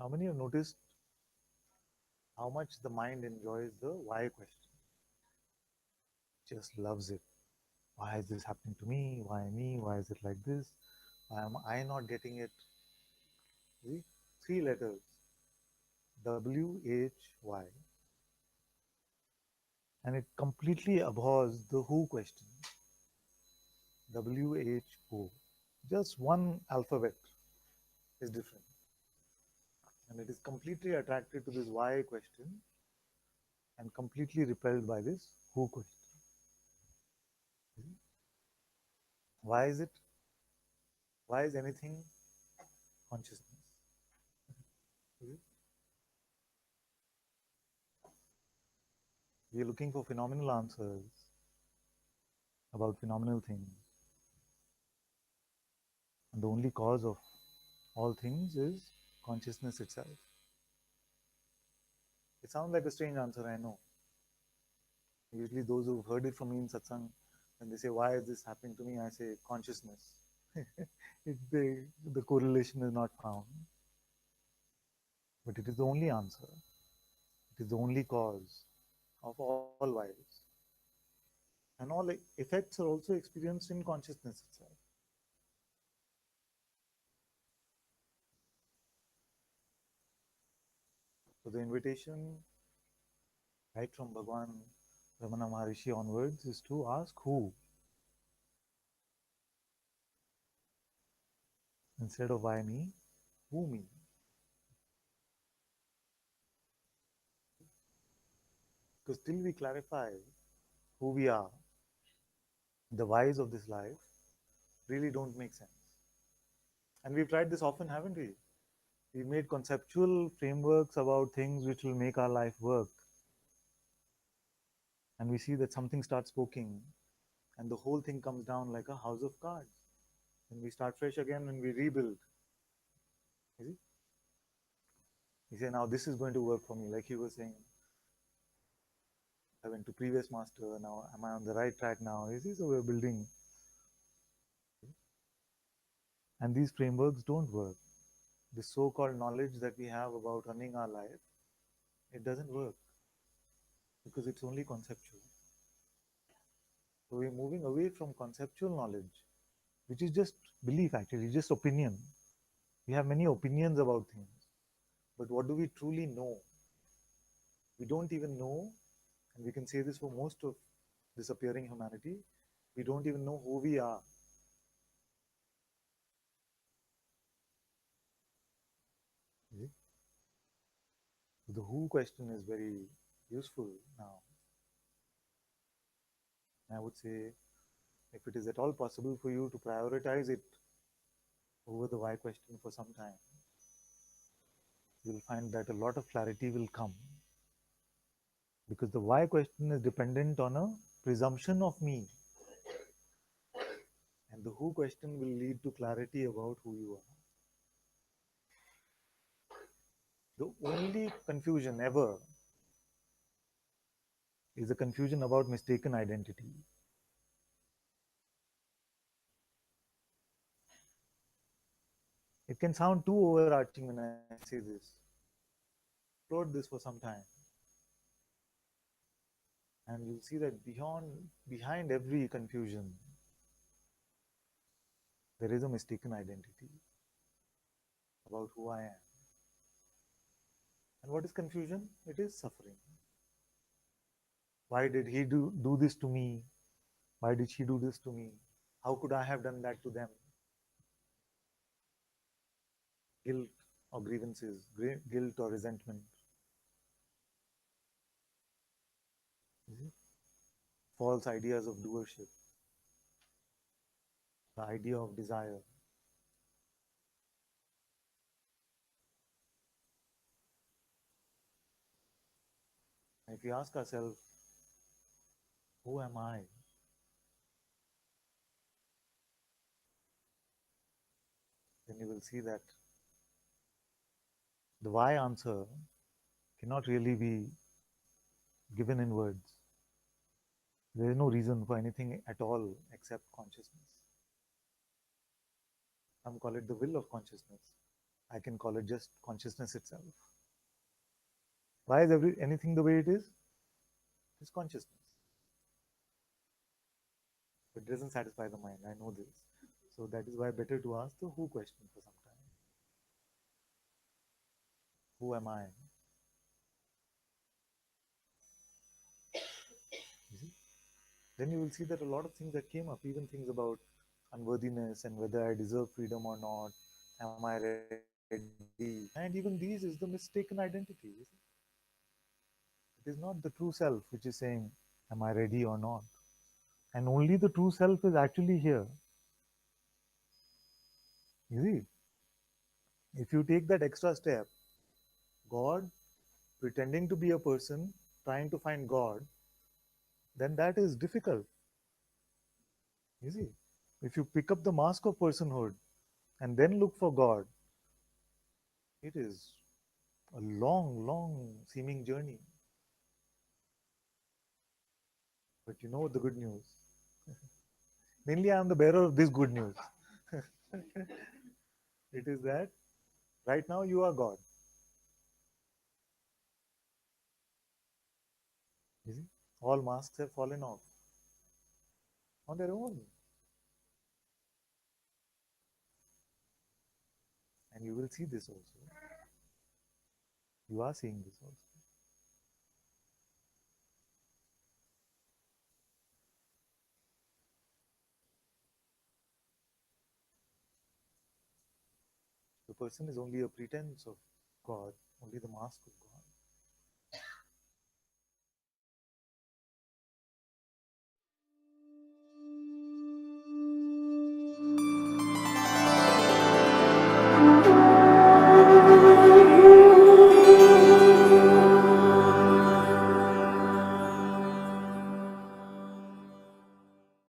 How many have noticed how much the mind enjoys the why question? Just loves it. Why is this happening to me? Why me? Why is it like this? Why am I not getting it? See? Three letters. WHY. And it completely abhors the who question. WHO. Just one alphabet is different. And it is completely attracted to this why question and completely repelled by this who question. Why is it? Why is anything consciousness? We are looking for phenomenal answers about phenomenal things. And the only cause of all things is consciousness itself. It sounds like a strange answer, I know. Usually those who've heard it from me in satsang, when they say, why is this happening to me? I say, consciousness. The correlation is not found. But it is the only answer. It is the only cause of all whys. And all effects are also experienced in consciousness itself. So the invitation, right from Bhagwan Ramana Maharishi onwards, is to ask who instead of why me, who me. Because till we clarify who we are, the whys of this life really don't make sense. And we've tried this often, haven't we? We've made conceptual frameworks about things which will make our life work. And we see that something starts poking, and the whole thing comes down like a house of cards. And we start fresh again and we rebuild. You see? You say, now this is going to work for me. Like he was saying, I went to previous master, now am I on the right track now? You see, so we're building. And these frameworks don't work. The so-called knowledge that we have about running our life, it doesn't work because it's only conceptual. So we're moving away from conceptual knowledge, which is just belief actually, just opinion. We have many opinions about things, but what do we truly know? We don't even know, and we can say this for most of disappearing humanity, we don't even know who we are. The who question is very useful now. I would say, if it is at all possible for you to prioritize it over the why question for some time, you'll find that a lot of clarity will come. Because the why question is dependent on a presumption of me. And the who question will lead to clarity about who you are. The only confusion ever is a confusion about mistaken identity. It can sound too overarching when I say this. Explore this for some time. And you'll see that behind every confusion, there is a mistaken identity about who I am. And what is confusion? It is suffering. Why did he do this to me? Why did she do this to me? How could I have done that to them? Guilt or grievances, guilt or resentment, false ideas of doership, the idea of desire. And if we ask ourselves, who am I? Then you will see that the why answer cannot really be given in words. There is no reason for anything at all except consciousness. Some call it the will of consciousness. I can call it just consciousness itself. Why is anything the way it is? It's consciousness. But it doesn't satisfy the mind. I know this. So that is why better to ask the who question for some time. Who am I? You see? Then you will see that a lot of things that came up, even things about unworthiness and whether I deserve freedom or not, am I ready? And even these is the mistaken identity. You see? It is not the true self which is saying, am I ready or not? And only the true self is actually here. You see? If you take that extra step, God pretending to be a person, trying to find God, then that is difficult. You see? If you pick up the mask of personhood and then look for God, it is a long, long seeming journey. But you know the good news. Mainly, I am the bearer of this good news. It is that right now you are God. You see? All masks have fallen off on their own. And you will see this also. You are seeing this also. The person is only a pretense of God, only the mask of God.